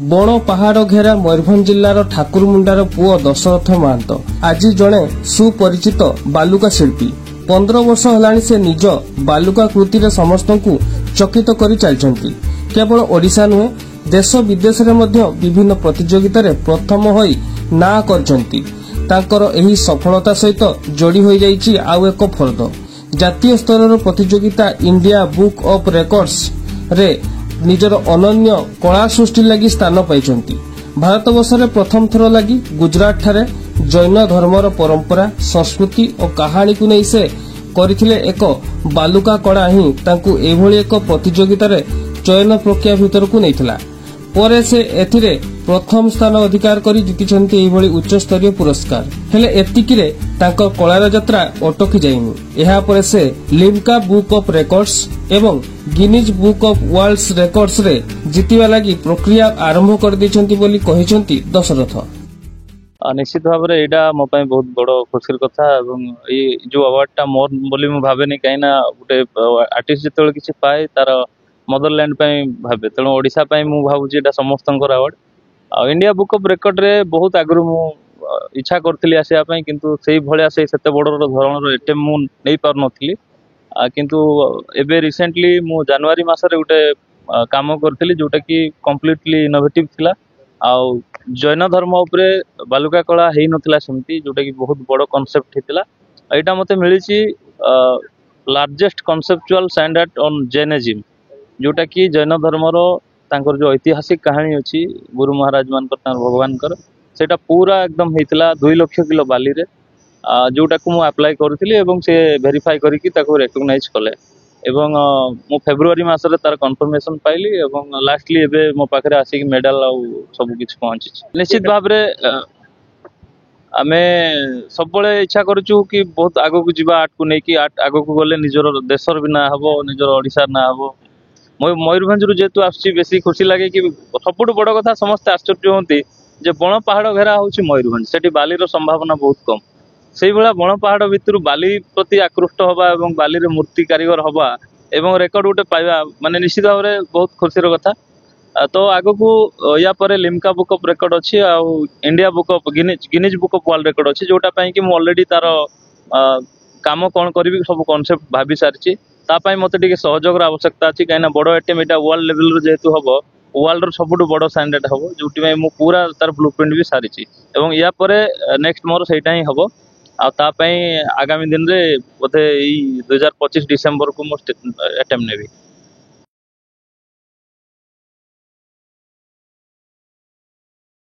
बण पहाड़ घेरा मयूरभंज जिलार ठाकुरमुंडार पुओ दशरथ महंत आज जड़े सुपरिचित बालुका शिल्पी 15 वर्ष होलानी से निज बालुका कृति समस्त को चकित कर चलती। केवल ओडिशा नुहे देश विदेश में विभिन्न प्रतियोगिता प्रथम होई ना करछंती। तांकर एही सफलता सहित जोड़ी हो जाइछि आउ एक फर्द जातीय स्तर प्रतियोगिता इंडिया बुक ऑफ रेकॉर्ड्स रे निजर अनन्य कला सृष्टि लगी स्थान पाइछंती। भारत वर्ष में प्रथम थर लगी गुजरात ठारे जैन धर्मर परंपरा संस्कृति और कहानी को नहीं से करथिले एक बालुका कला ही तांकु एभली एक प्रतियोगिता रे चयन प्रक्रिया भीतर को नैथिला। परे से एथिरे प्रथम स्थान अधिकार करी जितिछंती एभली उच्च स्तरीय पुरस्कार। हेले एतिकिरे तांकर कलार यात्रा अटकी जाइनी। एहा परे से लिम्का बुक ऑफ रेकॉर्ड्स एवं Guinness book of world's records रे जितिवा लागि प्रक्रिया आरंभ कर दैछंती बोली कहिछंती दशरथ। निश्चित भाव में यहाँ मो बहुत बड़ खुशी कथा जो अवार्ड टा मोर बोली मुझे भावे कहीं गोटे आर्टिस्ट जो किसी पाए तार मदरलैंड भावे तेणु ओडिशा मुझे भावुँ समस्त award India book of record रे बहुत आगु मु इच्छा करी आसवाई किंतु से भाया से बड़ धरण एटे मुझे नहीं पार नी किंतु एबे रिसेंटली मु जनवरी मासरे गोटे काम करी जोटा कि कंप्लीटली इनोवेटिव थिला आउ जैन धर्म उपरे बालुका कला है नथिला सेमती जोटा कि बहुत बड़ कॉन्सेप्ट हेतिला। एटा मते मिलिछि largest conceptual standard on Jainism जोटा कि जैन धर्मर तांकर जो ऐतिहासिक कहानी अछि गुरु महाराज मानकर भगवान कर सेटा पूरा एकदम हेतिला 2 लाख किलो बाली रे जोटा को मु अप्लाई करथिली एवं से वेरीफाई करिकि ताको रिकॉग्नाइज कले एवं मु फेब्रुआरी मासरे तार कन्फर्मेशन पाइली एवं लास्टली एबे मो पाखरे आसी मेडल आ सब किछ पहुंची। निश्चित भाव रे आमे सब बळे इच्छा करछु कि बहुत आगो को जीवा आर्ट को नै कि आर्ट आगो को गले निजर देशर भी ना हबो निजर ओडिसा ना हबो। मयूरभंज रु जेतु आसी बेसी खुशी लागे कि सबुठ बड़ कथा समस्त आश्चर्य होंती जे बण पहाड़ घेरा होछि मयूरभंज सेठी बालीर संभावना बहुत कम से भाया बण पहाड़ भितर बाली प्रति आकृष्ट हवा एवं बाली रे मूर्ति कारीगर हवा एवं रेकर्ड गोटे पाइबा माने निश्चित भाव में बहुत खुशी कथा। तो आगो को या पर लिम्का बुक ऑफ रेकॉर्ड अच्छी India book of Guinness book of world record अच्छी जोटा कि मु ऑलरेडी तार काम कौन करी सब कॉन्सेप्ट भाभी सारी तापाई मते टिके सहयोग आवश्यकता अच्छी कहीं बड़ आइटम यहाँ वर्ल्ड लेवल जेहेतु हम वर्ल्ड सबुठ बड़ स्टैंडर्ड हम जो मु पूरा तार ब्लूप्रिंट भी सारी या पर नेक्स्ट मोर सहीटा ही हम आगामी दिन में बोधे 2025 डिसेम्बर को अटेम्प्ट नेबी।